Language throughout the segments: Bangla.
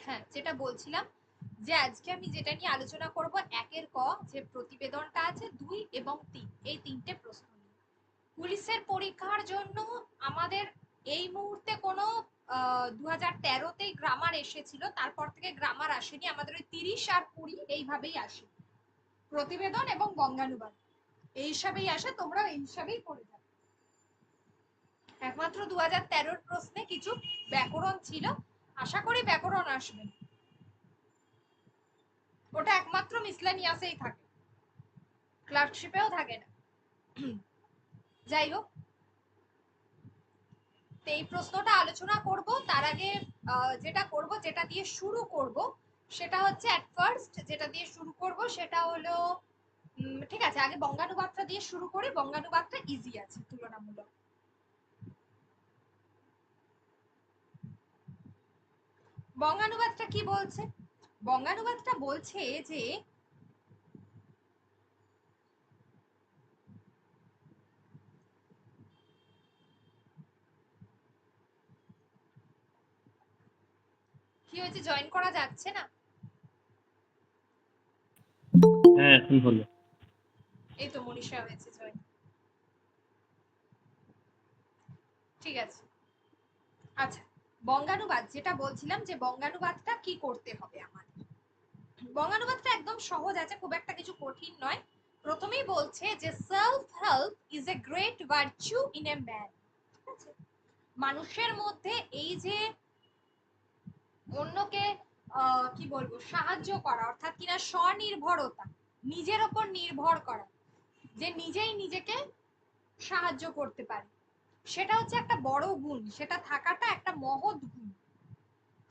হ্যাঁ, যেটা বলছিলাম যে আজকে আমি যেটা নিয়ে আলোচনা করব, একের ক যে প্রতিবেদনটা আছে 2 এবং 3, এই তিনটে প্রশ্ন নিয়ে। পুলিশের পরীক্ষার জন্য আমাদের এই মুহূর্তে কোনো 2013তেই গ্রামার এসেছিল, তারপর থেকে গ্রামার আসেনি, আমাদের ওই 30 আর 20 এইভাবেই আসে, প্রতিবেদন এবং বঙ্গানুবাদ এই হিসাবেই আসে, তোমরা এই হিসাবেই করে যাবে। একমাত্র 2013-র প্রশ্নে কিছু ব্যাকরণ ছিল, আশা করি ব্যাকরণ আসবে, ওটা একমাত্র মিসলেনিয়াসেই থাকে, ক্লার্কশিপেও থাকে না। যাই হোক, তো এই প্রশ্নটা আলোচনা করব তার আগে যেটা করব, যেটা দিয়ে শুরু করব সেটা হচ্ছে অ্যাট ফার্স্ট যেটা দিয়ে শুরু করব সেটা হলো ঠিক আছে, আগে বঙ্গানুবাদটা দিয়ে শুরু করি, বঙ্গানুবাদটা ইজি আছে তুলনামূলক। বঙ্গানুবাদটা কি বলছে? বঙ্গানুবাদটা বলছে যে কি হয়েছে, জয়েন করা যাচ্ছে না? হ্যাঁ এখন হলো। এই তো মনীষা হয়েছে জয়েন, ঠিক আছে। আচ্ছা, বঙ্গানুবাদ যেটা বলছিলাম যে বঙ্গানুবাদটা কি করতে হবে আমাদের। বঙ্গানুবাদটা একদম সহজ আছে, খুব একটা কিছু কঠিন নয়। প্রথমেই বলছে যে self help is a great virtue in a man. ঠিক আছে, মানুষের মধ্যে এই যে অন্যকে কি বলবো সাহায্য করা, অর্থাৎ কিনা স্বনির্ভরতা, নিজের ওপর নির্ভর করা, যে নিজেই নিজেকে সাহায্য করতে পারে, সেটা হচ্ছে একটা বড় গুণ, সেটা থাকাটা একটা মহৎ গুণ।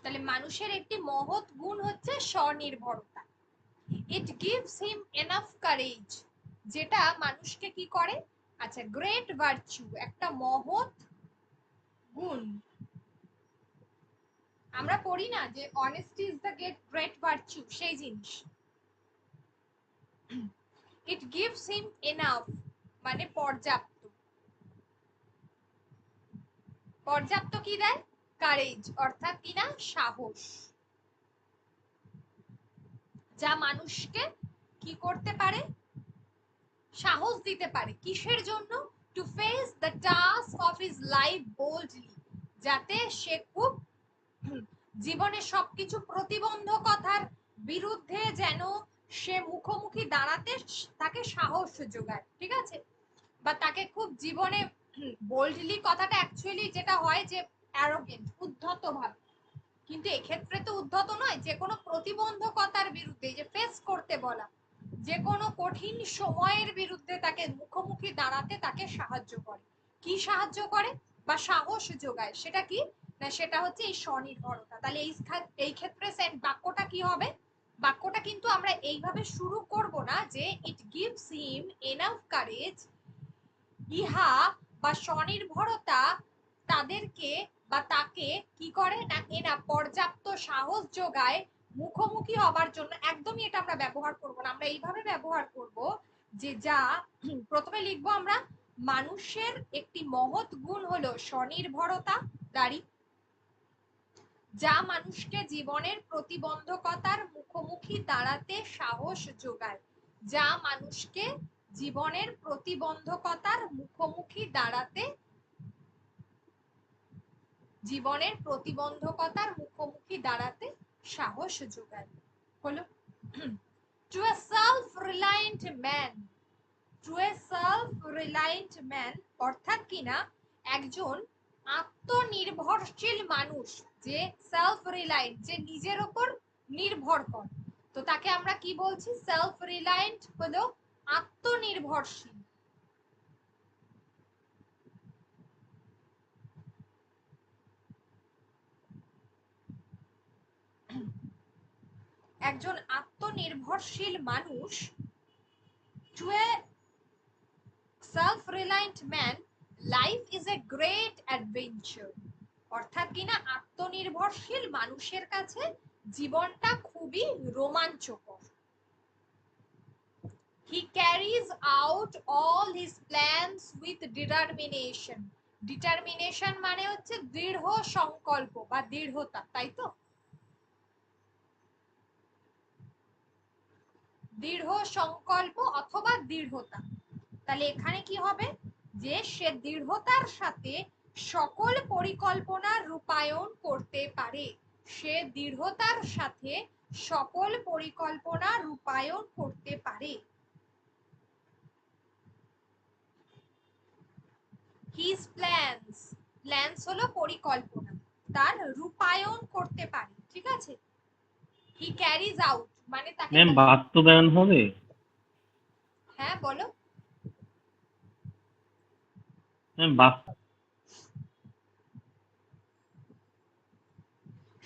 তাহলে মানুষের একটি মহৎ গুণ হচ্ছে স্বনির্ভরতা। It gives him enough courage, যেটা মানুষকে কি করে, আচ্ছা গ্রেট ভার্চু, একটা মহৎ গুণ। আমরা পড়ি না যে honesty is the great virtue, সেই জিনিস। ইট গিভস হিম এনাফ মানে পর্যাপ্ত, পর্যাপ্ত কি দেয়, কারেজ অর্থাৎ কিনা সাহস, যা মানুষকে কি করতে পারে, সাহস দিতে পারে, কিসের জন্য, to face the task of his life boldly, যাতে সে খুব জীবনে সবকিছু প্রতিবন্ধকতার বিরুদ্ধে যেন সে মুখোমুখি দাঁড়াতে তাকে সাহস যোগায়, ঠিক আছে, বা তাকে খুব জীবনে বোল্ডলি কথাটা অ্যাকচুয়ালি যেটা হয় যে অ্যারোগেন্ট, উদ্ধত ভাবে, কিন্তু এক্ষেত্রে তো উদ্ধত নয়, যে কোনো প্রতিবন্ধকতার বিরুদ্ধে যে ফেস করতে বলা, যে কোনো কঠিন সময়ের বিরুদ্ধে তাকে মুখোমুখি দাঁড়াতে তাকে সাহায্য করে, কি সাহায্য করে বা সাহস যোগায়, সেটা কি না, সেটা হচ্ছে এই স্বনির্ভরতা। তাহলে এই ক্ষেত্রে বাক্যটা কি হবে, বাক্যটা কিন্তু আমরা এইভাবে শুরু করব না যে ইট গিভস হিম এনাফ কারেজ, ইহা বা স্বনির্ভরতা তাদেরকে বা তাকে কি করে না, এনা পর্যাপ্ত সাহস যোগায় মুখোমুখি হবার জন্য। একদমই এটা আমরা ব্যবহার করব না, আমরা এইভাবে ব্যবহার করব যে যা প্রথমে লিখবো আমরা, মানুষের একটি মহৎ গুণ হলো স্বনির্ভরতা দাঁড়ি, যা মানুষকে জীবনের প্রতিবন্ধকতার মুখোমুখি দাঁড়াতে সাহস যোগায়, যা মানুষকে জীবনের প্রতিবন্ধকতার মুখোমুখি দাঁড়াতে, জীবনের প্রতিবন্ধকতার মুখোমুখি দাঁড়াতে সাহস যোগায়। হলো to a self reliant man, to a self reliant man অর্থাৎ কিনা একজন আত্মনির্ভরশীল মানুষ, যে সেলফ রিলায়েন্ট, যে নিজের উপর নির্ভর করে, তো তাকে আমরা কি বলছি, সেলফ রিলায়েন্ট হলো আত্মনির্ভরশীল। একজন আত্মনির্ভরশীল মানুষ, to a self reliant man life is a great adventure, অর্থাৎ কিনা আত্মনির্ভরশীল মানুষের কাছে জীবনটা খুবই রোমাঞ্চকর। He carries out all his plans with determination, determination মানে হচ্ছে দৃঢ় সংকল্প বা দৃঢ়তা, তাই তো, দৃঢ় সংকল্প অথবা দৃঢ়তা। তাহলে এখানে কি হবে, যে সে দৃঢ়তার সাথে সকল পরিকল্পনা রূপায়ণ করতে পারে। সে দৃঢ়তার সাথে সকল পরিকল্পনা রূপায়ণ করতে পারে। হিজ প্ল্যানস, প্ল্যানস হলো পরিকল্পনা, তার রূপায়ণ করতে পারে, ঠিক আছে। হি ক্যারিজ আউট মানে তাকে, ম্যাম বাস্তবায়ন হবে? হ্যাঁ বলো। ম্যাম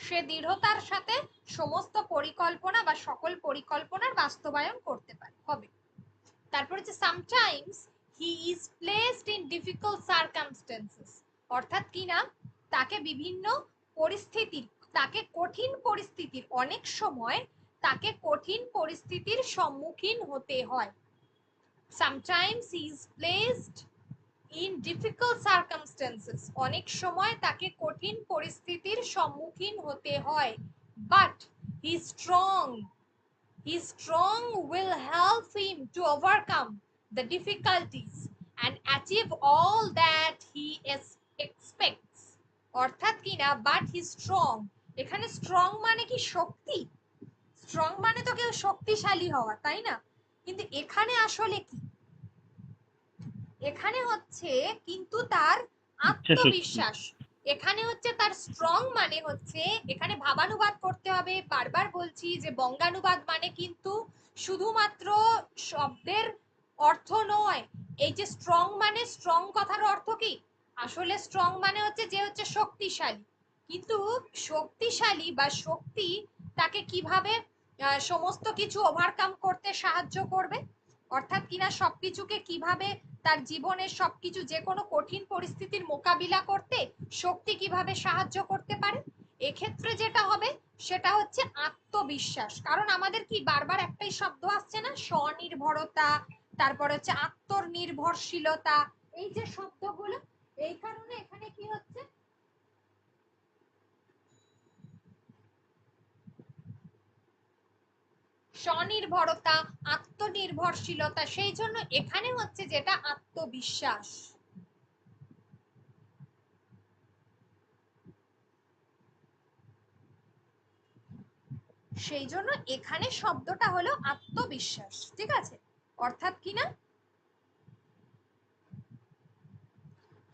সে দৃঢ়তার সাথে সমস্ত পরিকল্পনা বা সকল পরিকল্পনার বাস্তবায়ন করতে পারে, হবে। তারপর হচ্ছে sometimes he is placed in difficult circumstances, অর্থাৎ কি না, তাকে বিভিন্ন পরিস্থিতির, তাকে কঠিন পরিস্থিতির, অনেক সময় তাকে কঠিন পরিস্থিতির সম্মুখীন হতে হয়। Sometimes he is placed in difficult circumstances, অনেক সময় তাকে কঠিন পরিস্থিতির সম্মুখীন হতে হয়। But he strong, his strong will help him to overcome the difficulties and achieve all that he expects, অর্থাৎ কি না, বাট হি স্ট্রং, এখানে স্ট্রং মানে কি শক্তি, স্ট্রং মানে তো কেউ শক্তিশালী হওয়া, তাই না, কিন্তু এখানে আসলে কি, এখানে হচ্ছে কিন্তু তার ইচ্ছা শক্তি। আত্মবিশ্বাস, এখানে হচ্ছে তার স্ট্রং মানে হচ্ছে, এখানে ভাবানুবাদ করতে হবে, বারবার বলছি যে বঙ্গানুবাদ মানে কিন্তু শুধুমাত্র শব্দের অর্থ নয়। এই যে স্ট্রং মানে, স্ট্রং কথার অর্থ কি, আসলে স্ট্রং মানে হচ্ছে যে হচ্ছে শক্তিশালী, কিন্তু শক্তিশালী বা শক্তি তাকে কিভাবে সমস্ত কিছু ওভারকাম করতে সাহায্য করবে, অর্থাৎ কিনা সবকিছুকে কিভাবে, তার জীবনের সবকিছু, যে কোনো কঠিন পরিস্থিতির মোকাবিলা করতে শক্তি কিভাবে সাহায্য করতে পারে। এক্ষেত্রে যেটা হবে সেটা হচ্ছে আত্মবিশ্বাস, কারণ আমাদের কি বারবার একটাই শব্দ আসছে না, স্বনির্ভরতা, তারপর হচ্ছে আত্মনির্ভরশীলতা, এই যে শব্দগুলো, এই কারণে এখানে কি হচ্ছে, স্বনির্ভরতা, আত্মনির্ভরশীলতা, সেই জন্য এখানে হচ্ছে যেটা আত্মবিশ্বাস। সেই জন্য এখানে শব্দটা হলো আত্মবিশ্বাস, ঠিক আছে, অর্থাৎ কি না,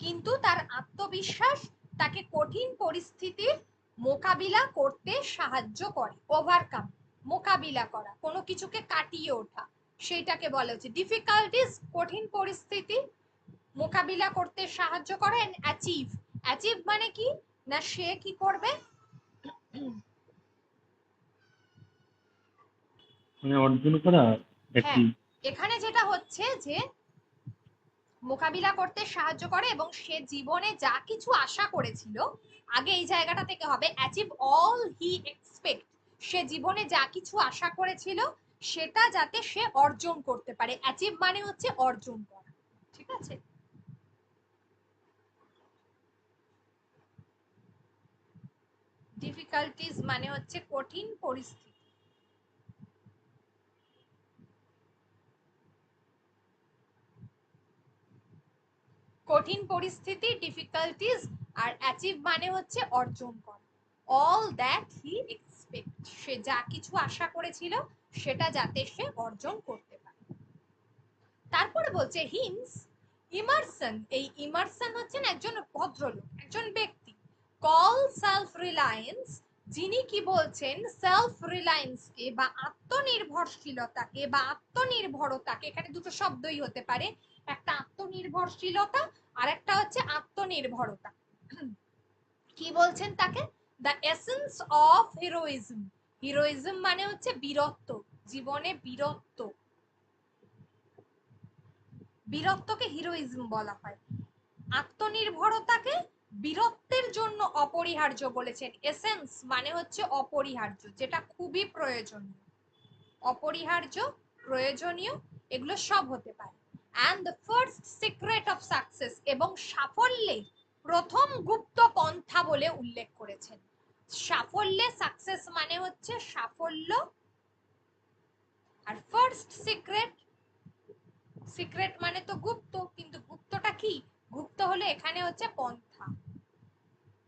কিন্তু তার আত্মবিশ্বাস তাকে কঠিন পরিস্থিতির মোকাবিলা করতে সাহায্য করে, ওভারকাম, মোকাবিলা করা, কোনো কিছুকে কাটিয়ে ওঠা, সেইটাকে বলা হচ্ছে ডিফিকাল্টিস, কঠিন পরিস্থিতি মোকাবিলা করতে সাহায্য করে। এন্ড অ্যাচিভ, অ্যাচিভ মানে কি না, সে কি করবে, মানে অর্জন করা হ্যাঁ, একটি। এখানে যেটা হচ্ছে যে মোকাবিলা করতে সাহায্য করে এবং সে জীবনে যা কিছু আশা করেছিল, আগে এই জায়গাটা থেকে হবে অ্যাচিভ অল হি এক্সপেক্ট, সে জীবনে যা কিছু আশা করেছিল সেটা যাতে সে অর্জন করতে পারে, অ্যাচিভ মানে হচ্ছে অর্জন করা, ঠিক আছে। ডিফিকাল্টিজ মানে হচ্ছে কঠিন পরিস্থিতি, কঠিন পরিস্থিতি, ডিফিকাল্টিজ, আর অ্যাচিভ মানে হচ্ছে অর্জন করা, অল দ্যাট হি এক্সপেক্ট, সে যা কিছু আশা করেছিল সেটা যাতে সে অর্জন করতে পারে। তারপরে বলছে হিমস ইমারসন, এই ইমারসন হচ্ছেন একজন ভদ্রলোক, একজন ব্যক্তি, কল সেলফ রিলায়েন্স, যিনি কি বলছেন সেলফ রিলায়েন্সকে বা আত্মনির্ভরশীলতাকে বা আত্মনির্ভরতাকে, এখানে দুটো শব্দই হতে পারে, একটা আত্মনির্ভরশীলতা আর একটা হচ্ছে আত্মনির্ভরতা, কি বলছেন তাকে, the essence of heroism, heroism মানে হচ্ছে বীরত্ব, জীবনে বীরত্ব, বীরত্বকে হিরোইজম বলা হয়, আত্মনির্ভরতাকে বীরত্বের জন্য অপরিহার্য বলেছেন, এসেন্স মানে হচ্ছে অপরিহার্য, যেটা খুবই প্রয়োজনীয়, অপরিহার্য, প্রয়োজনীয়, এগুলো সব হতে পারে। And the first secret of success, এবং সাফল্যের প্রথম গুপ্ত পন্থা বলে উল্লেখ করেছেন। সাফল্যে, সাকসেস মানে হচ্ছে সাফল্য, আর ফার্স্ট সিক্রেট, সিক্রেট মানে তো গুপ্ত, কিন্তু গুপ্তটা কি? গুপ্ত হলো এখানে হচ্ছে পন্থা,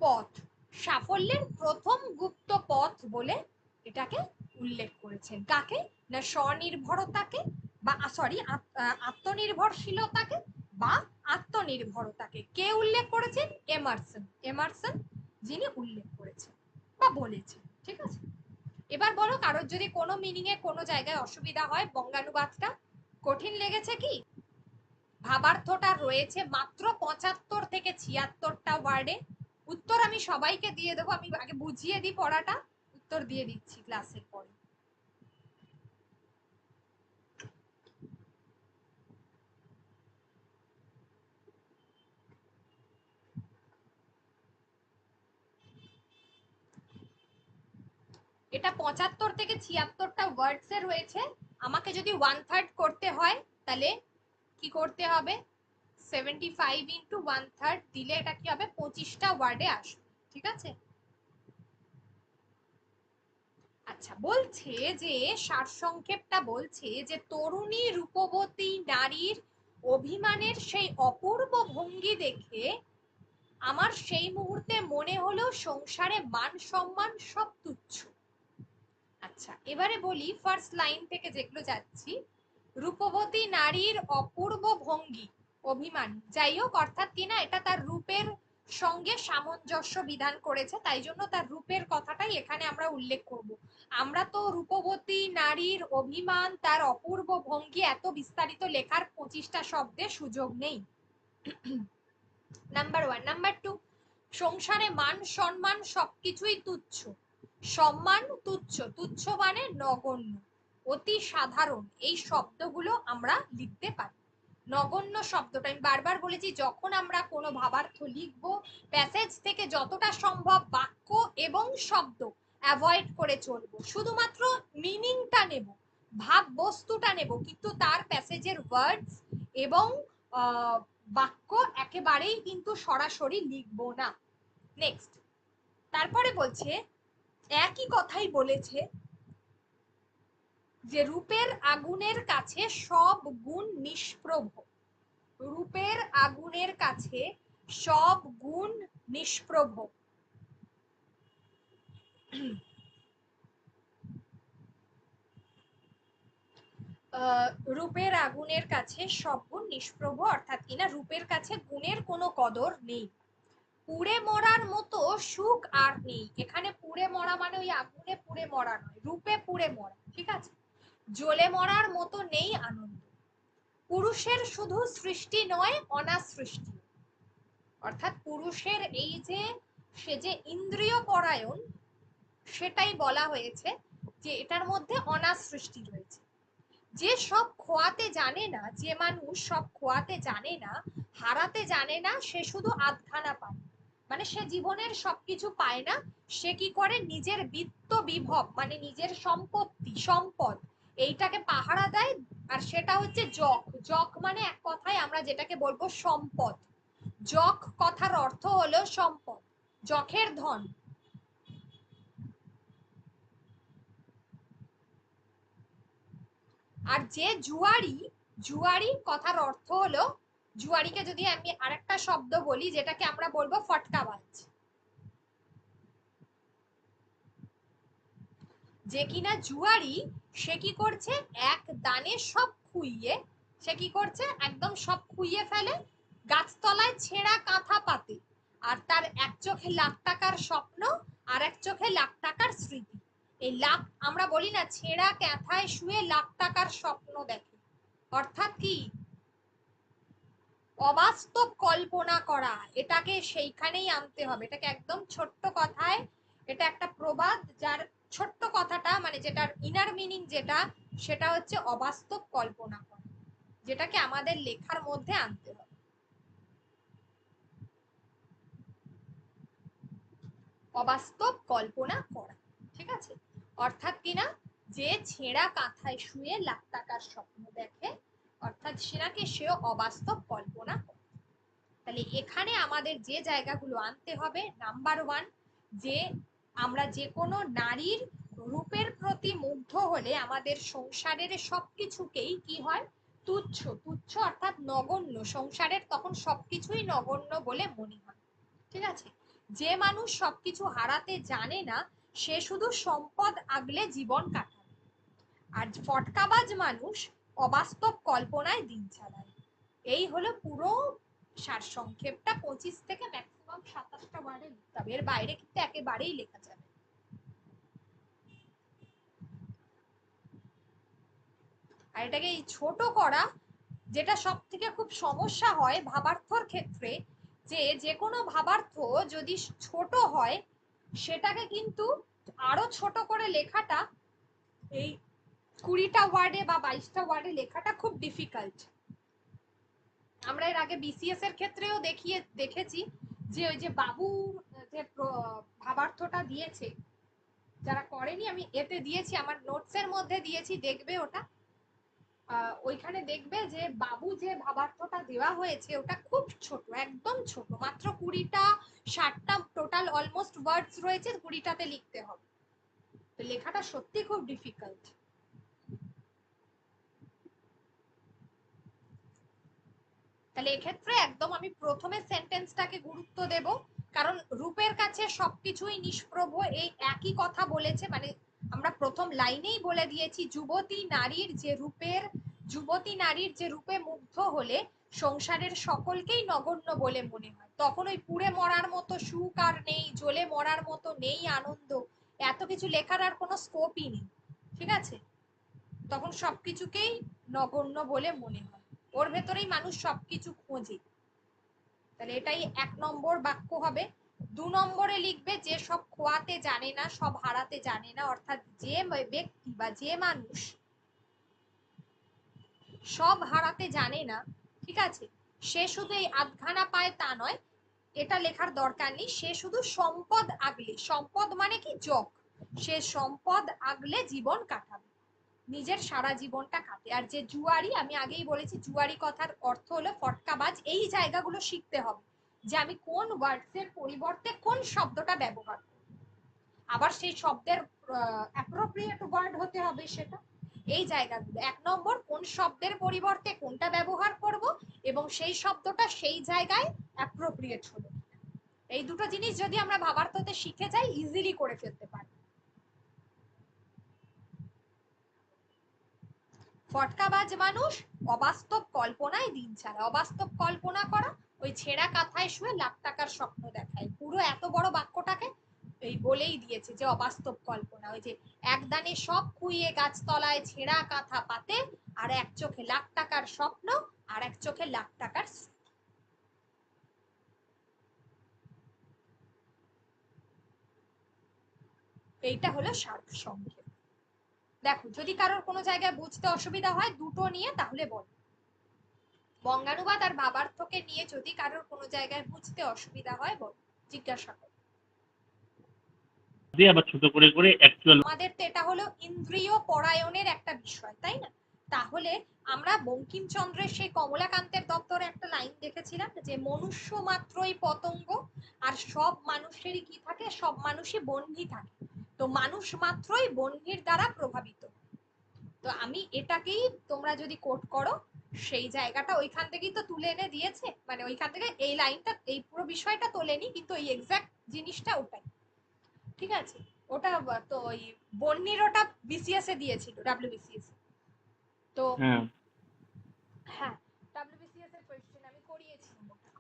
পথ। সাফল্যের প্রথম গুপ্ত পথ বলে এটাকে উল্লেখ করেছেন। কাকে? না স্বনির্ভরতাকে, বা সরি আত্মনির্ভরশীলতাকে বা আত্মনির্ভরতাকে। কে উল্লেখ করেছেন? এমারসন। এমারসন যিনি উল্লেখ করেছেন বা বলেছেন। ঠিক আছে, এবার বলো কারোর যদি কোনো মিনিং এ কোনো জায়গায় অসুবিধা হয়। বঙ্গানুবাদটা কঠিন লেগেছে কি? ভাবার্থটা রয়েছে মাত্র 75 থেকে 76টা ওয়ার্ডে। উত্তর আমি সবাইকে দিয়ে দেবো, আমি আগে বুঝিয়ে দিই পড়াটা, উত্তর দিয়ে দিচ্ছি ক্লাসের পরে। এটা 75 থেকে 76টা ওয়ার্ডস এ রয়েছে। আমাকে যদি 1/3 করতে হয় তাহলে কি করতে হবে? 75 ইন্টু 1/3 দিলে এটা কি হবে? 25টা ওয়ার্ডে আসবে। ঠিক আছে, আচ্ছা বলছে যে সারসংক্ষেপটা বলছে যে তরুণী রূপবতী নারীর অভিমানের সেই অপূর্ব ভঙ্গি দেখে আমার সেই মুহূর্তে মনে হলো সংসারে মান সম্মান সব তুচ্ছ। আচ্ছা এবারে বলি ফার্স্ট লাইন থেকে যেগুলো যাচ্ছি। রূপবতী নারীর অপূর্ব ভঙ্গি, অভিমান, যাই হোক অর্থাৎ কিনা এটা তার রূপের সঙ্গে সামঞ্জস্য বিধান করেছে, তাই জন্য তার রূপের কথাটাই এখানে আমরা উল্লেখ করব। আমরা তো রূপবতী নারীর অভিমান, তার অপূর্ব ভঙ্গি এত বিস্তারিত লেখার 25টা শব্দের সুযোগ নেই। নাম্বার 1। নাম্বার 2, সংসারে মান সম্মান সবকিছুই তুচ্ছ। সম্মান তুচ্ছ, তুচ্ছ মানে নগণ্য, অতি সাধারণ, এই শব্দগুলো আমরা লিখতে পারি। নগণ্য শব্দটা আমি বারবার বলেছি, যখন আমরা কোনো ভাবার্থ লিখবো প্যাসেজ থেকে যতটা সম্ভব বাক্য এবং শব্দ অ্যাভয়েড করে চলবো, শুধুমাত্র মিনিংটা নেব, ভাব বস্তুটা নেব, কিন্তু তার প্যাসেজের ওয়ার্ডস এবং বাক্য একেবারেই কিন্তু সরাসরি লিখবো না। নেক্সট, তারপরে বলছে একই কথাই বলেছে যে রূপের আগুনের কাছে সব গুণ নিষ্প্রভ। রূপের আগুনের কাছে সব গুণ নিষ্প্রভ। রূপের আগুনের কাছে সব গুণ নিষ্প্রভ, অর্থাৎ কিনা রূপের কাছে গুণের কোনো কদর নেই। পুড়ে মরার মতো সুখ আর নেই। এখানে পুড়ে মরা মানে ওই আগুনে পুড়ে মরা নয়, রূপে পুড়ে মরা। ঠিক আছে, জ্বলে মরার মতো নেই আনন্দ। পুরুষের শুধু সৃষ্টি নয়, অনাসৃষ্টি, অর্থাৎ পুরুষের এই যে সে যে ইন্দ্রিয় পরায়ণ, সেটাই বলা হয়েছে যে এটার মধ্যে অনাসৃষ্টি রয়েছে। যে সব খোয়াতে জানে না, যে মানুষ সব খোয়াতে জানে না, হারাতে জানে না, সে শুধু আধখানা পায়, মানে সে জীবনের সবকিছু পায় না। সে কি করে? নিজের বিত্ত বিভব মানে নিজের সম্পত্তি, সম্পদ, এইটাকে পাহারা দেয়। আর সেটা হচ্ছে যক। যক মানে এক কথায় আমরা যেটাকে বলবো সম্পদ। যক কথার অর্থ হলো সম্পদ, যখের ধন। আর যে জুয়ারি, জুয়ারি কথার অর্থ হলো, জুয়ারিকে যদি আমি আরেকটা শব্দ বলি যেটাকে আমরা বলবো ফটকাবাজ। যে কিনা জুয়ারি, সে কি করছে? এক দানে সব খুইয়ে, সে কি করছে? একদম সব খুইয়ে ফেলে গাছতলায় ছেঁড়া কাঁথা পাতে। আর তার এক চোখে লাখ টাকার স্বপ্ন, আর এক চোখে লাখ টাকার স্মৃতি। এই লাখ, আমরা বলি না ছেঁড়া কাঁথায় শুয়ে লাখ টাকার স্বপ্ন দেখে, অর্থাৎ কি? অবাস্তব কল্পনা করা, এটাকে সেইখানেই আনতে হবে। এটাকে একদম ছোট্ট কথায়, এটা একটা প্রবাদ, যার ছোট্ট কথাটা মানে যেটার ইনার মিনিং যেটা, সেটা হচ্ছে অবাস্তব কল্পনা করা, যেটাকে আমাদের লেখার মধ্যে আনতে হবে। অবাস্তব কল্পনা করা, ঠিক আছে, অর্থাৎ কিনা যে ছেঁড়া কাঁথায় শুয়ে লাখ টাকার স্বপ্ন দেখে, অর্থাৎ সেটাকে সে অবাস্তব কল্পনা করে। তাহলে এখানে আমাদের যে জায়গাগুলো আনতে হবে, নাম্বার 1, যে আমরা যে কোনো নারীর রূপের প্রতি মুগ্ধ হলে আমাদের সংসারের সবকিছুকেই কি হয়, তুচ্ছ। তুচ্ছ অর্থাৎ নগণ্য, সংসারের তখন সবকিছুই নগণ্য বলে মনে হয়। ঠিক আছে, যে মানুষ সবকিছু হারাতে জানে না সে শুধু সম্পদ আগলে জীবন কাটায়, আর ফটকাবাজ মানুষ অবাস্তব কল্পনায় দিন চালায়। এই হলো পুরো সারসংক্ষেপটা। 25 থেকে ম্যাক্সিমাম 27টা ওয়ার্ডে লিখতে হবে, এর বাইরে কিন্তু একেবারেই লেখা যাবে। আর এটাকে এই ছোট করা, যেটা সব থেকে খুব সমস্যা হয় ভাবার্থর ক্ষেত্রে, যে যে কোনো ভাবার্থ যদি ছোট হয় সেটাকে কিন্তু আরো ছোট করে লেখাটা, এই 20টা ওয়ার্ডে বা 22টা ওয়ার্ডে লেখাটা খুব ডিফিকাল্ট। আমরা এর আগে বিসিএস এর ক্ষেত্রেও দেখেছি যে ওই যে বাবু যে ভাবার্থটা দিয়েছে, যারা করেনি আমি এতে দিয়েছি, আমার নোটসের মধ্যে দিয়েছি, দেখবে ওটা। ওইখানে দেখবে যে বাবু যে ভাবার্থটা দেওয়া হয়েছে ওটা খুব ছোট, একদম ছোট, মাত্র 20টা 60টা টোটাল অলমোস্ট ওয়ার্ডস রয়েছে, 20টাতে লিখতে হবে। তো লেখাটা সত্যি খুব ডিফিকাল্ট। তাহলে এক্ষেত্রে একদম আমি প্রথমে সেন্টেন্সটাকে গুরুত্ব দেব, কারণ রূপের কাছে সবকিছুই নিষ্প্রভ, এই একই কথা বলেছে। মানে আমরা প্রথম লাইনেই বলে দিয়েছি, যুবতী নারীর যে রূপে মুগ্ধ হলে সংসারের সকলকেই নগণ্য বলে মনে হয়, তখন ওই পুড়ে মরার মতো সুখ আর নেই, জ্বলে মরার মতো নেই আনন্দ, এত কিছু লেখার আর কোনো স্কোপই নেই। ঠিক আছে, তখন সবকিছুকেই নগণ্য বলে মনে হয়, ওর ভেতরেই মানুষ সবকিছু খোঁজে। তাহলে এটাই 1 নম্বর বাক্য হবে। 2 নম্বরে লিখবে, যে সব খোয়াতে জানে না সব হারাতে জানে না, অর্থাৎ যে ব্যক্তি বা যে মানুষ সব হারাতে জানে না, ঠিক আছে, সে শুধু এই আধখানা পায় তা নয়, এটা লেখার দরকার নেই, সে শুধু সম্পদ আগলে, সম্পদ মানে কি জগ, সে সম্পদ আগলে জীবন কাটাবে, নিজের সারা জীবনটা কাটে। আর যে জুয়ারি, আমি আগেই বলেছি জুয়ারি কথার অর্থ হলো ফটকাবাজ। এই জায়গাগুলো শিখতে হবে যে আমি কোন ওয়ার্ডসের পরিবর্তে কোন শব্দটা ব্যবহার করব, আবার সেই শব্দের অ্যাপ্রোপ্রিয়েট ওয়ার্ড হতে হবে সেটা। এই জায়গাগুলো 1 নম্বর, কোন শব্দের পরিবর্তে কোনটা ব্যবহার করব এবং সেই শব্দটা সেই জায়গায় অ্যাপ্রোপ্রিয়েট হলো। এই দুটো জিনিস যদি আমরা ভাবার্থতে শিখে যাই, ইজিলি করে ফেলতে পারি। ফটকাবাজ মানুষ অবাস্তব কল্পনায় দিন চালায়। অবাস্তব কল্পনা করা, ওই ছেঁড়া কাঁথায় শুয়ে লাখ টাকার স্বপ্ন দেখায়, পুরো এত বড় বাক্যটাকে এই বলেই দিয়েছে যে অবাস্তব কল্পনা। ওই যে এক দানে সব খুইয়ে গাছতলায় ছেঁড়া কাঁথা পাতে, আর এক চোখে লাখ টাকার স্বপ্ন, আর এক চোখে লাখ টাকার স্মৃতি। এইটা হলো সারসংক্ষেপ। দেখো যদি কারোর কোনো জায়গায় বুঝতে অসুবিধা হয় দুটো নিয়ে, তাহলে বলো। বঙ্গানুবাদ আর ভাবার্থকে নিয়ে যদি কারোর কোনো জায়গায় বুঝতে অসুবিধা হয় বলো, জিজ্ঞাসা করো। দিয়ে আবার ছোট করে করে অ্যাকচুয়াল। আমাদের তো এটা হলো ইন্দ্রিয় পরায়ণের একটা বিষয়, তাই না? তাহলে আমরা বঙ্কিমচন্দ্রের সেই কমলাকান্তের দপ্তরে একটা লাইন দেখেছিলাম যে মনুষ্য মাত্রই পতঙ্গ, আর সব মানুষেরই কি থাকে, সব মানুষই বহ্নি থাকে। তো মানুষ মাত্রই বহ্নির দ্বারা প্রভাবিত। তো আমি এটাকেই তোমরা যদি কোট করো, সেই জায়গাটা ওইখান থেকেই তো তুলে এনে দিয়েছে, মানে ওইখান থেকে এই লাইনটা, এই পুরো বিষয়টা তোলেনি, কিন্তু ওই এক্সাক্ট জিনিসটা ওটাই। ঠিক আছে, ওটা তো ওই বন্নির ওটা বিসিএস এ দিয়েছিল, ডাব্লিউবিসিএস। তো হ্যাঁ, হ্যাঁ, ডাব্লিউবিসিএস এর কোশ্চেন আমি করিয়েছিলাম ওটা।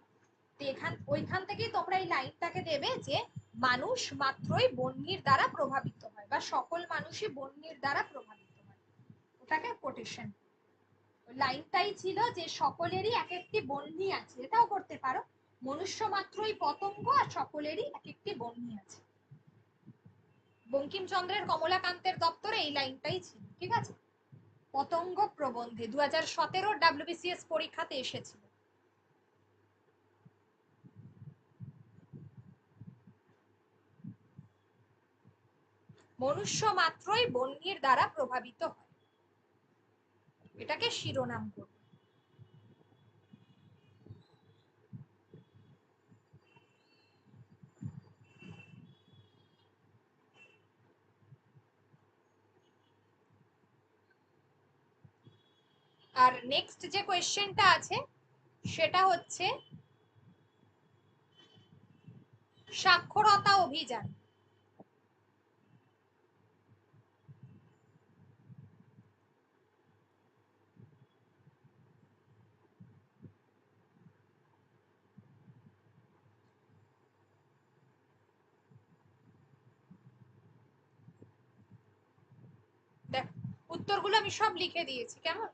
তো ওইখান থেকেই তোমরা এই লাইনটাকে দেবে যে মানুষ মাত্রই বন্নির দ্বারা প্রভাবিত হয়, বা সকল মানুষই বন্নির দ্বারা প্রভাবিত হয়, ওটাকে কোটেশন। লাইনটাই ছিল যে সকলেরই এক একটি বহ্নি আছে, এটাও করতে পারো, মনুষ্য মাত্রই পতঙ্গ আর সকলেরই এক একটি বহ্নি আছে। বঙ্কিমচন্দ্রের কমলাকান্তের দপ্তরে এই লাইনটাই ছিল। ঠিক আছে, পতঙ্গ প্রবন্ধে 2017 ডাব্লিউবিসিএস পরীক্ষাতে এসেছিল। মনুষ্য মাত্রই বহ্নির দ্বারা প্রভাবিত হয়, এটাকে শিরোনাম করবে। আর নেক্সট যে কোয়েশ্চেনটা আছে সেটা হচ্ছে সাক্ষরতা অভিযান। দেখ, উত্তরগুলো আমি সব লিখে দিয়েছি, কেমন?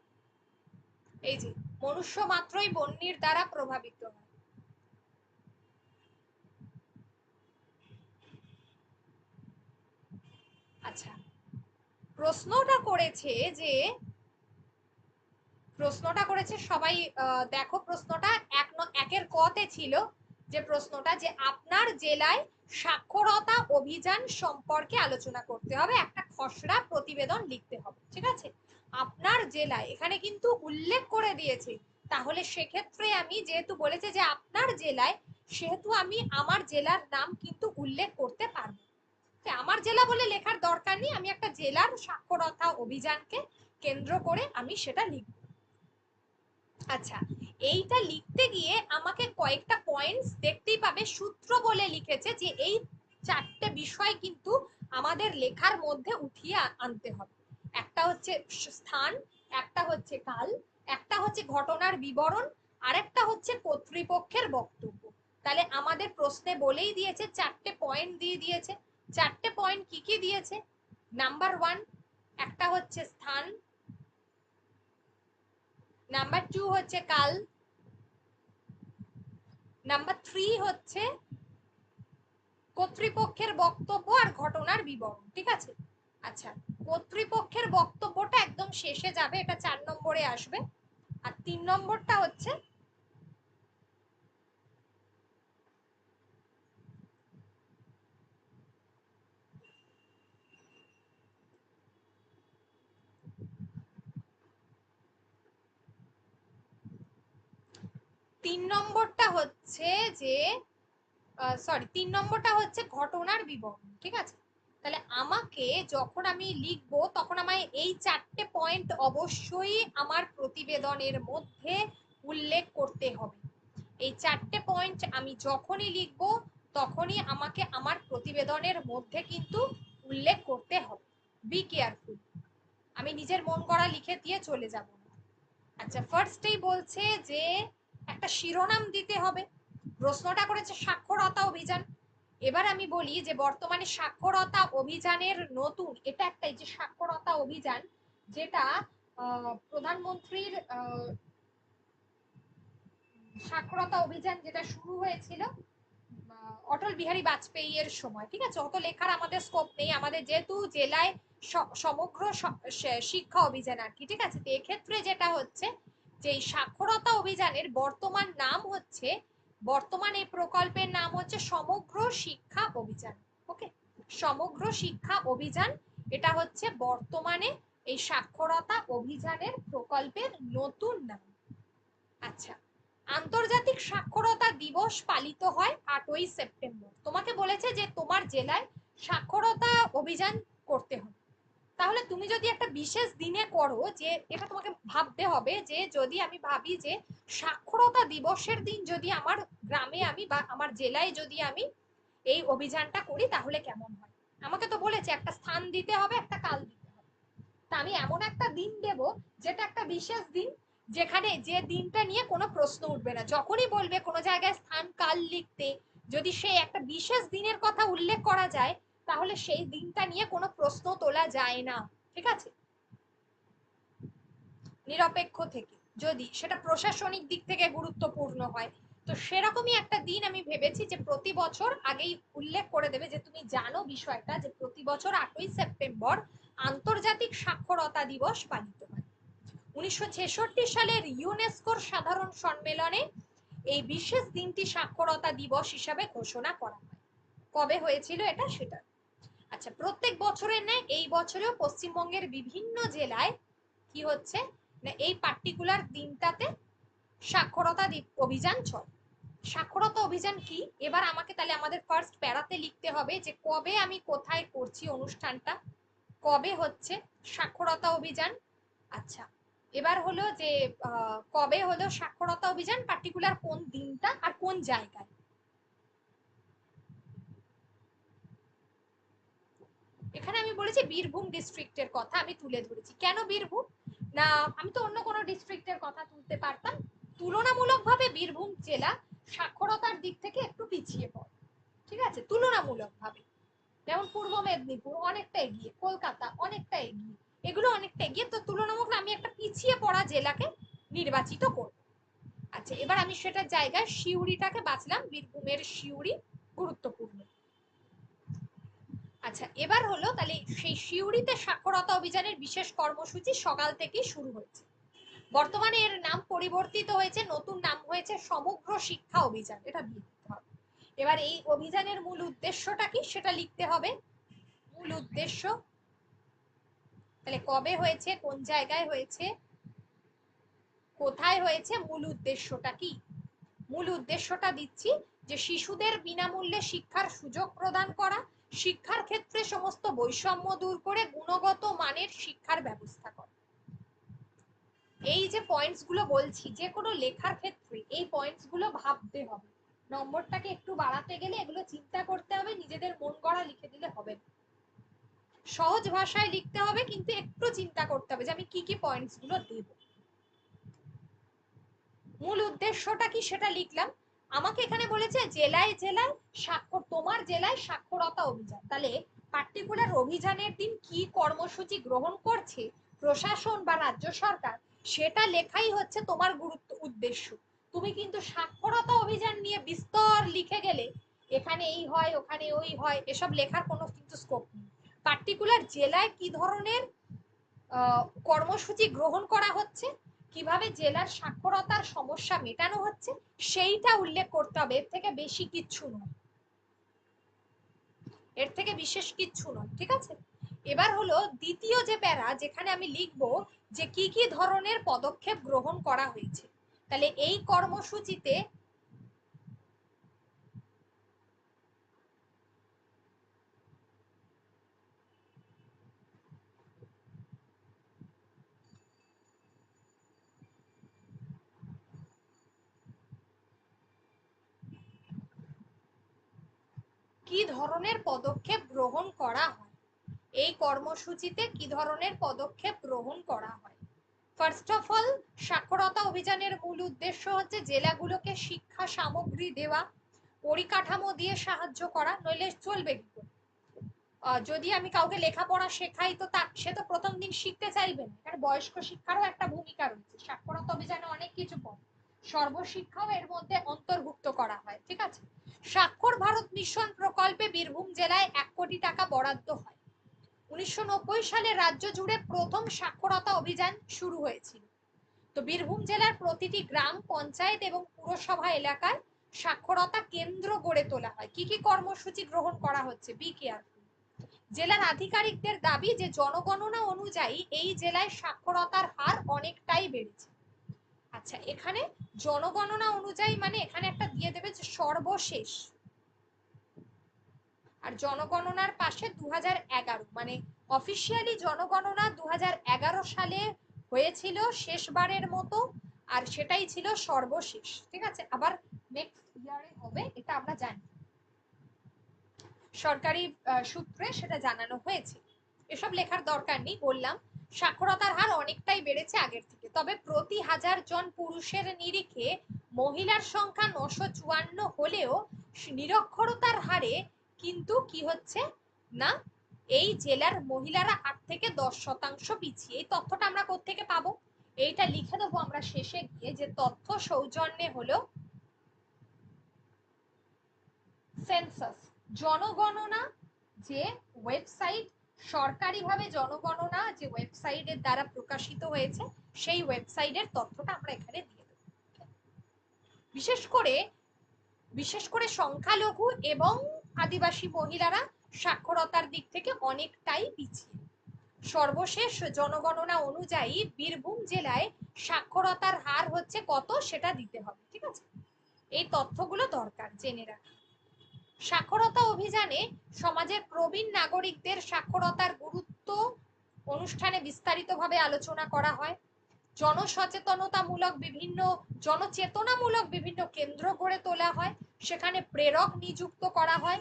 এই যে, মনুষ্য মাত্রই বন্যির দ্বারা প্রভাবিত হয়। আচ্ছা, প্রশ্নটা করেছে যে, প্রশ্নটা করেছে সবাই দেখো, প্রশ্নটা একের কতে ছিল যে প্রশ্নটা যে আপনার জেলায় সাক্ষরতা অভিযান সম্পর্কে আলোচনা করতে হবে, একটা খসড়া প্রতিবেদন লিখতে হবে, ঠিক আছে? আপনার জেলায় এখানে কিন্তু উল্লেখ করে দিয়েছে, তাহলে সেক্ষেত্রে আমি যেহেতু বলেছে যে আপনার জেলায়, সেহেতু আমি আমার জেলার নাম কিন্তু উল্লেখ করতে পারবো। আমার জেলা বলে লেখার দরকার নেই, আমি একটা জেলার সাক্ষরতা অভিযানকে কেন্দ্র করে আমি সেটা লিখব। আচ্ছা, এইটা লিখতে গিয়ে আমাকে কয়েকটা পয়েন্টস দেখতেই পাবে, সূত্র বলে লিখেছে যে এই চারটে বিষয় কিন্তু আমাদের লেখার মধ্যে উঠিয়ে আনতে হবে। একটা হচ্ছে স্থান, একটা হচ্ছে কাল, একটা হচ্ছে ঘটনার বিবরণ, আরেকটা হচ্ছে কর্তৃপক্ষের বক্তব্য। তাহলে আমাদের প্রশ্নে বলেই দিয়েছে, চারটে পয়েন্ট দিয়ে দিয়েছে। চারটে পয়েন্ট কি কি দিয়েছে? নাম্বার 1 একটা হচ্ছে স্থান, নাম্বার 2 হচ্ছে কাল, নাম্বার 3 হচ্ছে কর্তৃপক্ষের বক্তব্য আর ঘটনার বিবরণ, ঠিক আছে? আচ্ছা, কর্তৃপক্ষের বক্তব্যটা একদম শেষে যাবে, এটা 4 নম্বরে আসবে। আর 3 নম্বরটা হচ্ছে যে সরি, 3 নম্বরটা হচ্ছে ঘটনার বিবরণ, ঠিক আছে? তাহলে আমাকে যখন আমি লিখবো তখন আমায় এই চারটে পয়েন্ট অবশ্যই আমার প্রতিবেদনের মধ্যে উল্লেখ করতে হবে। এই চারটে পয়েন্ট আমি যখনই লিখবো তখনই আমাকে আমার প্রতিবেদনের মধ্যে কিন্তু উল্লেখ করতে হবে। বি কেয়ারফুল, আমি নিজের মন করা লিখে দিয়ে চলে যাব না। আচ্ছা, ফার্স্টেই বলছে যে একটা শিরোনাম দিতে হবে। প্রশ্নটা করেছে সাক্ষরতা অভিযান। এবার আমি বলি যে বর্তমানে সাক্ষরতা অভিযানের নতুন, এটা একটা, এই যে সাক্ষরতা অভিযান, যেটা প্রধানমন্ত্রীর সাক্ষরতা অভিযান যেটা শুরু হয়েছিল অটল বিহারী বাজপেয়ী এর সময়, ঠিক আছে? অত লেখার আমাদের স্কোপ নেই, আমাদের যেহেতু জেলায় সমগ্র শিক্ষা অভিযান আর কি, ঠিক আছে? তো এক্ষেত্রে যেটা হচ্ছে যে এই সাক্ষরতা অভিযানের বর্তমান নাম হচ্ছে, বর্তমান এই প্রকল্পের নাম হচ্ছে সমগ্র শিক্ষা অভিযান। ওকে, সমগ্র শিক্ষা অভিযান, এটা হচ্ছে বর্তমানে এই সাক্ষরতা অভিযানের প্রকল্পের নতুন নাম। আচ্ছা, আন্তর্জাতিক সাক্ষরতা দিবস পালিত হয় 8ই সেপ্টেম্বর। তোমাকে বলেছে যে তোমার জেলায় সাক্ষরতা অভিযান করতে হবে, তাহলে তুমি যদি একটা বিশেষ দিনে করো, যে এটা তোমাকে ভাবতে হবে যে যদি আমি ভাবি যে সাক্ষরতা দিবসের দিন যদি আমার গ্রামে আমি বা আমার জেলায় যদি আমি এই অভিযানটা করি তাহলে কেমন হয়। আমাকে তো বলেছে একটা স্থান দিতে হবে, একটা কাল দিতে হবে। তা আমি এমন একটা দিন দেব যেটা একটা বিশেষ দিন, যেখানে যে দিনটা নিয়ে কোনো প্রশ্ন উঠবে না। যখনই বলবে কোনো জায়গায় স্থান কাল লিখতে, যদি সেই একটা বিশেষ দিনের কথা উল্লেখ করা যায় তাহলে সেই দিনটা নিয়ে কোনো প্রশ্ন তোলা যায় না, ঠিক আছে? নিরপেক্ষ থেকে যদি সেটা প্রশাসনিক দিক থেকে গুরুত্বপূর্ণ হয়, তো সেরকমই একটা দিন আমি ভেবেছি যে প্রতি বছর আগেই উল্লেখ করে দেবে, যে তুমি জানো বিষয়টা যে প্রতি বছর 8ই সেপ্টেম্বর আন্তর্জাতিক সাক্ষরতা দিবস পালিত হয়। 1966 সালের ইউনেস্কোর সাধারণ সম্মেলনে এই বিশেষ দিনটি সাক্ষরতা দিবস হিসাবে ঘোষণা করা হয়। কবে হয়েছিল এটা সেটা? আচ্ছা, প্রত্যেক বছরের ন্যায় এই বছরেও পশ্চিমবঙ্গের বিভিন্ন জেলায় কি হচ্ছে না, এই পার্টিকুলার দিনটাতে সাক্ষরতা অভিযান চলে। সাক্ষরতা অভিযান কি, এবার আমাকে তাহলে আমাদের ফার্স্ট প্যারাতে লিখতে হবে যে কবে আমি কোথায় করছি অনুষ্ঠানটা, কবে হচ্ছে সাক্ষরতা অভিযান। আচ্ছা, এবার হলো যে কবে হলো সাক্ষরতা অভিযান, পার্টিকুলার কোন দিনটা আর কোন জায়গায়। এখানে আমি বলেছি বীরভূম ডিস্ট্রিক্টের কথা আমি তুলে ধরেছি। কেন বীরভূম? না আমি তো অন্য কোনো ডিস্ট্রিক্টের কথা তুলতে পারতাম। তুলনামূলকভাবে বীরভূম জেলা সাক্ষরতার দিক থেকে একটু পিছিয়ে পড়ে, ঠিক আছে, তুলনামূলকভাবে। যেমন পূর্ব মেদিনীপুর অনেকটা এগিয়ে, কলকাতা অনেকটা এগিয়ে, এগুলো অনেকটা এগিয়ে, তো তুলনামূলক আমি একটা পিছিয়ে পড়া জেলাকে নির্বাচিত করব। আচ্ছা, এবার আমি সেটার জায়গায় সিউড়িটাকে বাঁচলাম, বীরভূমের সিউড়ি গুরুত্বপূর্ণ। আচ্ছা, এবার হলো তাহলে সেই সিউড়িতে সাক্ষরতা অভিযানের বিশেষ কর্মসূচি সকাল থেকেই শুরু হয়েছে। বর্তমানে এর নাম পরিবর্তিত হয়েছে, নতুন নাম হয়েছে সমগ্র শিক্ষা অভিযান, এটা লিখতে হবে। এবার এই অভিযানের মূল উদ্দেশ্যটা কি সেটা লিখতে হবে। মূল উদ্দেশ্য, তাহলে কবে হয়েছে, কোন জায়গায় হয়েছে, কোথায় হয়েছে, মূল উদ্দেশ্যটা কি। মূল উদ্দেশ্যটা দিচ্ছি যে শিশুদের বিনামূল্যে শিক্ষার সুযোগ প্রদান করা, শিক্ষার ক্ষেত্রে সমস্ত বৈষম্য দূর করে গুণগত মানের শিক্ষার ব্যবস্থা করা। এই যে পয়েন্টস গুলো বলছি, যে কোনো লেখার ক্ষেত্রে এই পয়েন্টস গুলো ভাবতে হবে। নম্বরটাকে একটু বাড়াতে গেলে এগুলো চিন্তা করতে হবে, নিজেদের মন গড়া লিখে দিলে হবে না। সহজ ভাষায় লিখতে হবে, কিন্তু একটু চিন্তা করতে হবে যে আমি কি কি পয়েন্টস গুলো দেব। মূল উদ্দেশ্যটা কি সেটা লিখলাম। আমাকে এখানে বলেছে জেলায় জেলায় স্বাক্ষর, তোমার জেলায় সাক্ষরতা অভিযান, তাহলে পার্টিকুলার অভিযানের দিন কি কর্মসূচি গ্রহণ করছে প্রশাসন বা রাজ্য সরকার, সেটা লেখাই হচ্ছে তোমার গুরুত্ব উদ্দেশ্য। তুমি কিন্তু সাক্ষরতা অভিযান নিয়ে বিস্তর লিখে গেলে এখানে এই হয় ওখানে ওই হয় এসব লেখার কোনো কিন্তু স্কোপ নেই। পার্টিকুলার জেলায় কি ধরনের কর্মসূচি গ্রহণ করা হচ্ছে, কিভাবে জেলার সাক্ষরতার সমস্যা মেটানো হচ্ছে, সেইটা উল্লেখ করতে হবে। এর থেকে বেশি কিচ্ছু নয়, এর থেকে বিশেষ কিচ্ছু নয়, ঠিক আছে। এবার হলো দ্বিতীয় যে প্যারা, যেখানে আমি লিখবো যে কি কি ধরনের পদক্ষেপ গ্রহণ করা হয়েছে। তাহলে এই কর্মসূচিতে কি ধরনের পদক্ষেপ গ্রহণ করা হয়, এই কর্মসূচিতে কি ধরনের পদক্ষেপ গ্রহণ করা হয়। ফার্স্ট অফ অল, সাক্ষরতা অভিযানের মূল উদ্দেশ্য হচ্ছে জেলাগুলোকে শিক্ষা সামগ্রী দেওয়া, পরিকাঠামো দিয়ে সাহায্য করা, নইলে চলবে কি করে। যদি আমি কাউকে লেখাপড়া শেখাই তো সে তো প্রথম দিন শিখতে চাইবে না, কারণ বয়স্ক শিক্ষারও একটা ভূমিকা রয়েছে। সাক্ষরতা অভিযানে অনেক কিছু পড়ে, সর্বশিক্ষাও এর মধ্যে অন্তর্ভুক্ত করা হয়, ঠিক আছে। স্বাক্ষর ভারত মিশন প্রকল্পে বীরভূম জেলায় 1 কোটি টাকা বরাদ্দ হয়। 1990 সালে রাজ্য জুড়ে প্রথম সাক্ষরতা অভিযান শুরু হয়েছিল। তো বীরভূম জেলার প্রতিটি গ্রাম পঞ্চায়েত এবং পুরসভা এলাকায় সাক্ষরতা কেন্দ্র গড়ে তোলা হয়। কি কি কর্মসূচি গ্রহণ করা হচ্ছে, বি কেয়ারফুল। জেলার আধিকারিকদের দাবি যে জনগণনা অনুযায়ী এই জেলায় সাক্ষরতার হার অনেকটাই বেড়েছে। আচ্ছা, এখানে জনগণনা অনুযায়ী মানে এখানে একটা দিয়ে দেবে যে সর্বশেষ, আর জনগণনার পাশে 2011, মানে অফিসিয়ালি জনগণনা 2011 সালে হয়েছিল শেষবারের মতো, আর সেটাই ছিল সর্বশেষ, ঠিক আছে। আবার নেক্সট ইয়ারে হবে এটা আমরা জানি, সরকারি সূত্রে সেটা জানানো হয়েছে। এসব লেখার দরকার নেই, বললাম সাক্ষরতার হার অনেকটাই বেড়েছে আগের থেকে, তবে প্রতি 1000 জন পুরুষের নিরিখে মহিলার সংখ্যা 954 হলেও নিরক্ষরতার হারে কিন্তু কি হচ্ছে না, এই জেলার মহিলারা 8 থেকে 10% পিছিয়ে। এই তথ্যটা আমরা কোত্থেকে পাবো, এইটা লিখে দেবো আমরা শেষে গিয়ে, যে তথ্য সৌজন্যে হলো সেন্সাস, জনগণনা যে ওয়েবসাইট, সরকারিভাবে জনগণনা যে ওয়েবসাইটের দ্বারা প্রকাশিত হয়েছে, সেই ওয়েবসাইটের তথ্যটা আমরা এখানে দিয়ে দেব। বিশেষ করে সংখ্যালঘু এবং আদিবাসী মহিলারা সাক্ষরতার দিক থেকে অনেকটাই পিছিয়ে। সর্বশেষ জনগণনা অনুযায়ী বীরভূম জেলায় সাক্ষরতার হার হচ্ছে কত সেটা দিতে হবে, ঠিক আছে। এই তথ্যগুলো দরকার জেনে রাখা। সাক্ষরতা অভিযানে সমাজের প্রবীণ নাগরিকদের সাক্ষরতার গুরুত্ব অনুষ্ঠানে বিস্তারিতভাবে আলোচনা করা হয়। জনসচেতনতামূলক বিভিন্ন জনচেতনামূলক বিভিন্ন কেন্দ্র গড়ে তোলা হয়, সেখানে প্রেরক নিযুক্ত করা হয়।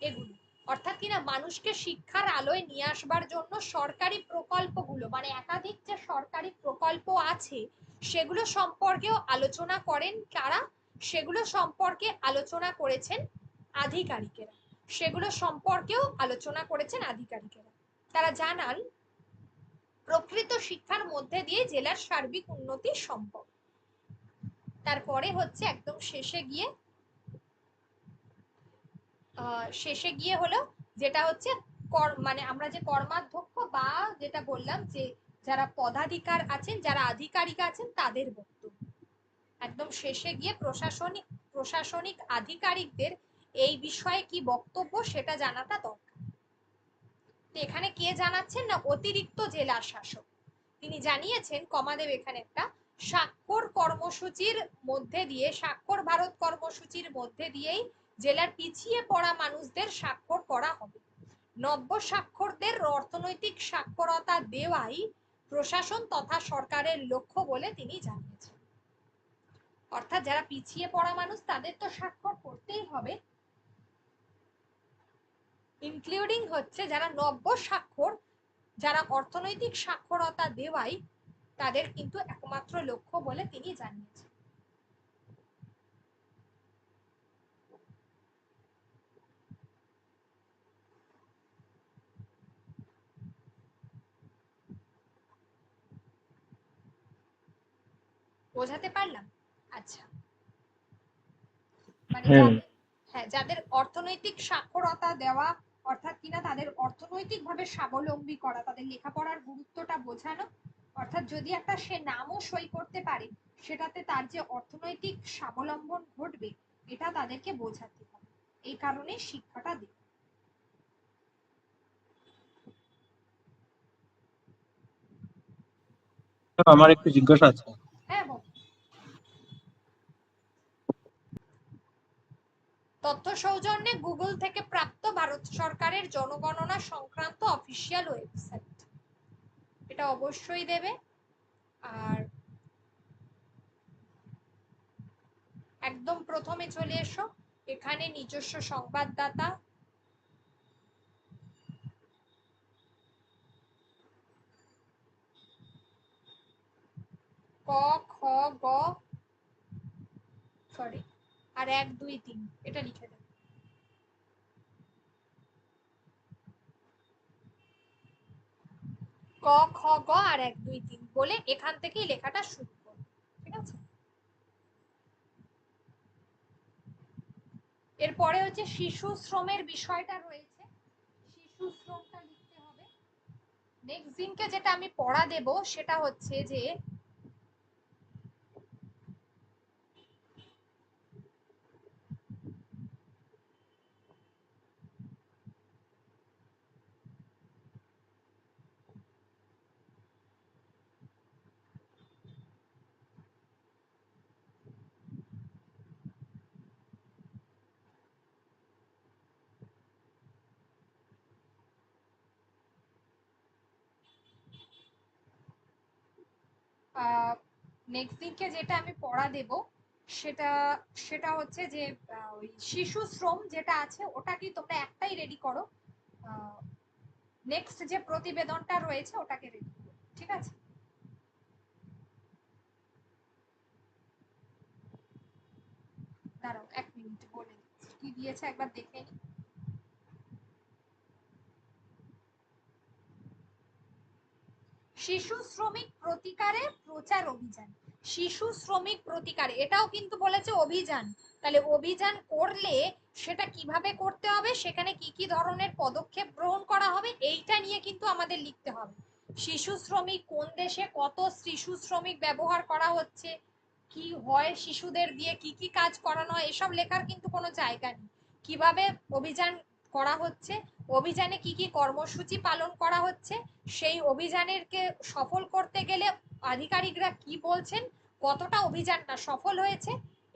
এগুলো অর্থাৎ কিনা মানুষকে শিক্ষার আলোয় নিয়ে আসবার জন্য সরকারি প্রকল্পগুলো, মানে একাধিক যে সরকারি প্রকল্প আছে সেগুলো সম্পর্কেও আলোচনা করেন কারা, সেগুলো সম্পর্কে আলোচনা করেছেন আধিকারিকেরা, সেগুলো সম্পর্কেও আলোচনা করেছেন আধিকারিকেরা। তারা জানান প্রকৃত শিক্ষার মধ্যে দিয়ে জেলার সার্বিক উন্নতি সম্ভব। তারপরে হচ্ছে একদম শেষে গিয়ে হলো যেটা হচ্ছে মানে আমরা যে কর্মাধ্যক্ষ বা যেটা বললাম যে যারা পদাধিকার আছেন, যারা আধিকারিক আছেন তাদের বক্তব্য। একদম শেষে গিয়ে প্রশাসনিক আধিকারিকদের এই বিষয়ে কি বক্তব্য সেটা জানাটা দরকার। তো এখানে কে জানাচ্ছেন না অতিরিক্ত জেলা শাসক, তিনি জানিয়েছেন কমাদেব এখানে একটা স্বাক্ষর কর্মসূচির মধ্যে দিয়ে, স্বাক্ষর ভারত কর্মসূচির মধ্যে দিয়েই জেলার পিছিয়ে পড়া মানুষদের স্বাক্ষর করা হবে। নব্য স্বাক্ষরদের অর্থনৈতিক সাক্ষরতা দেওয়াই প্রশাসন তথা সরকারের লক্ষ্য বলে তিনি জানিয়েছেন। অর্থাৎ যারা পিছিয়ে পড়া মানুষ তাদের তো স্বাক্ষর করতেই হবে, ইনক্লুডিং হচ্ছে যারা নব্য স্বাক্ষর, যারা অর্থনৈতিক সাক্ষরতা দেওয়াই তাদের কিন্তু একমাত্র লক্ষ্য বলে তিনি জানিয়েছেন। বোঝাতে পারলাম? আচ্ছা, মানে যাদের অর্থনৈতিক সাক্ষরতা দেওয়া, অর্থাৎ কিনা তাদের অর্থনৈতিক ভাবে স্বাবলম্বী করা, তাদের লেখাপড়ার গুরুত্বটা বোঝানো, অর্থাৎ যদি একটা সে নামও সই করতে পারে সেটাতে তার যে অর্থনৈতিক স্বাবলম্বন ঘটবে এটা তাদেরকে বোঝাতে হবে, এই কারণে শিক্ষাটা দেয়। আমার একটু জিজ্ঞাসা আছে। হ্যাঁ, তথ্য সৌজন্যে গুগল থেকে প্রাপ্ত ভারত সরকারের জনগণনা সংক্রান্ত অফিসিয়াল ওয়েবসাইট, এটা অবশ্যই দেবে। আর একদম প্রথমে চলে এসো, এখানে নিজস্ব সংবাদদাতা, ক খ গ, সরি আর 1 2 3 এটা লিখে দেব। ক খ গ আর 1 2 3 বলে এখান থেকেই লেখাটা শুরু করব, ঠিক আছে? এরপরে হচ্ছে শিশু শ্রমের বিষয়টা রয়েছে, শিশু শ্রমটা লিখতে হবে। নেক্সট দিনকে যেটা আমি পড়া দেব সেটা হচ্ছে যে নেক্সট দিনকে যেটা আমি পড়া দেব সেটা সেটা হচ্ছে যে ওই শিশু শ্রম যেটা আছে ওটা কি তোমরা একটাই রেডি করো, নেক্সট যে প্রতিবেদনটা রয়েছে ওটাকে রেডি করো, ঠিক আছে? দাঁড়াও 1 মিনিট বলে দিচ্ছি কি দিয়েছে একবার দেখে নি। শিশু শ্রমিক প্রতিকারে প্রচার অভিযান, শিশু শ্রমিক প্রতিকারে এটাও কিন্তু বলেছে অভিযান, তাহলে অভিযান করলে সেটা কিভাবে করতে হবে, সেখানে কি কি ধরনের পদক্ষেপ গ্রহণ করা হবে এইটা নিয়ে কিন্তু আমাদের লিখতে হবে। শিশু শ্রমিক কোন দেশে কত শিশু শ্রমিক ব্যবহার করা হচ্ছে, কি হয় শিশুদের দিয়ে কি কি কাজ করানো হয়, এসব লেখার কিন্তু কোনো জায়গা নেই। কিভাবে অভিযান করা হচ্ছে, অভিযানে কি কি কর্মসূচি পালন করা হচ্ছে, সেই অভিযানেরকে সফল করতে গেলে আধিকারিকরা কি বলছেন, কতটা অভিযানটা সফল হয়েছে,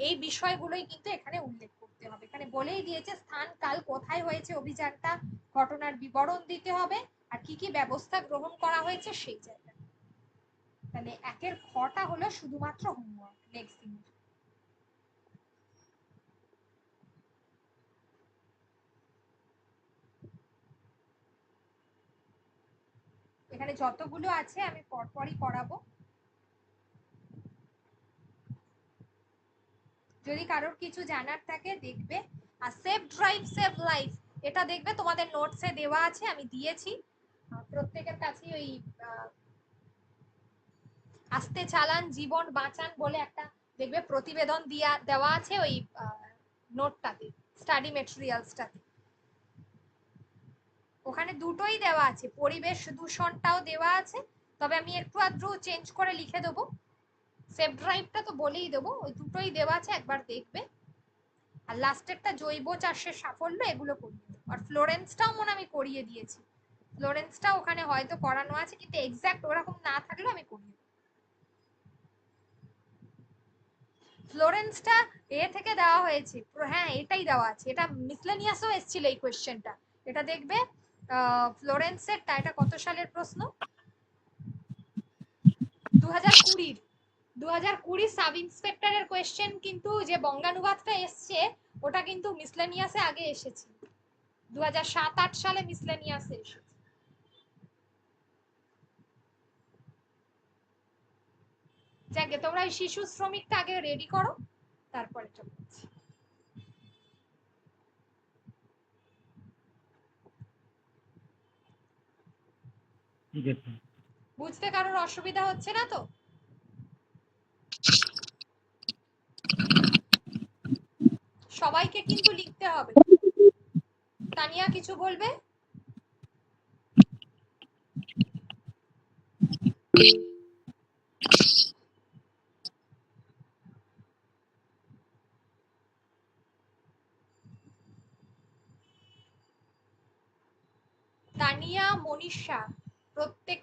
এই বিষয়গুলোই কিন্তু এখানে উল্লেখ করতে হবে। এখানে বলেই দিয়েছে স্থান কাল কোথায় হয়েছে অভিযানটা, ঘটনার বিবরণ দিতে হবে আর কি কি ব্যবস্থা গ্রহণ করা হয়েছে সেই জায়গায়। তাহলে 1-এর খটা হলো শুধুমাত্র হোমওয়ার্ক। নেক্সট দিন এখানে যতগুলো আছে আমি পরপরই করাবো। যদি কারোর কিছু জানার থাকে দেখবে। আর সেভ ড্রাইভ সেভ লাইফ, এটা দেখবে তোমাদের নোটসে দেওয়া আছে, আমি দিয়েছি প্রত্যেকের কাছে। ওই আস্তে চালান জীবন বাঁচান বলে একটা দেখবে প্রতিবেদন দেওয়া আছে ওই নোটটাতে, স্টাডি মেটেরিয়ালসটাতে। ওখানে দুটোই দেওয়া আছে, পরিবেশ দূষণটাও দেওয়া আছে, তবে আমি একটু আধটু চেঞ্জ করে লিখে দেবো। সেভ ড্রাইভটা তো বলেই দেবো, ওই দুটোই দেওয়া আছে, একবার দেখবে। আর লাস্টেরটা জৈব চাষের সাফল্য, এগুলো করিয়ে দেবো। আর ফ্লোরেন্সটাও মনে আমি করিয়ে দিয়েছি, ফ্লোরেন্সটা ওখানে হয়তো করানো আছে, কিন্তু এক্সাক্ট ওরকম না থাকলেও আমি করিয়ে দেবো। ফ্লোরেন্সটা থেকে দেওয়া হয়েছে, হ্যাঁ এটাই দেওয়া আছে, এটা মিসলেনিয়াসও এসেছিল এই কোয়েশ্চেনটা। এটা দেখবে ফ্লোরেন্সেরটা, এটা কত সালের প্রশ্ন? 2020 2020 সাব ইন্সপেক্টরের কোয়েশ্চেন, কিন্তু যে বঙ্গানুবাদটা এসছে ওটা কিন্তু মিসলেনিয়াসে আগে এসেছে, 2007-08 সালে মিসলেনিয়াসে এসেছে। যাকে তোমরা এই শিশু শ্রমিকটা আগে রেডি করো, তারপরে এটা বলছি। ঠিক আছে। বুঝতে কারোর অসুবিধা হচ্ছে না তো? সবাইকে কিন্তু লিখতে হবে। তানিয়া কিছু বলবে? তানিয়া, মনীষা, প্রত্যেক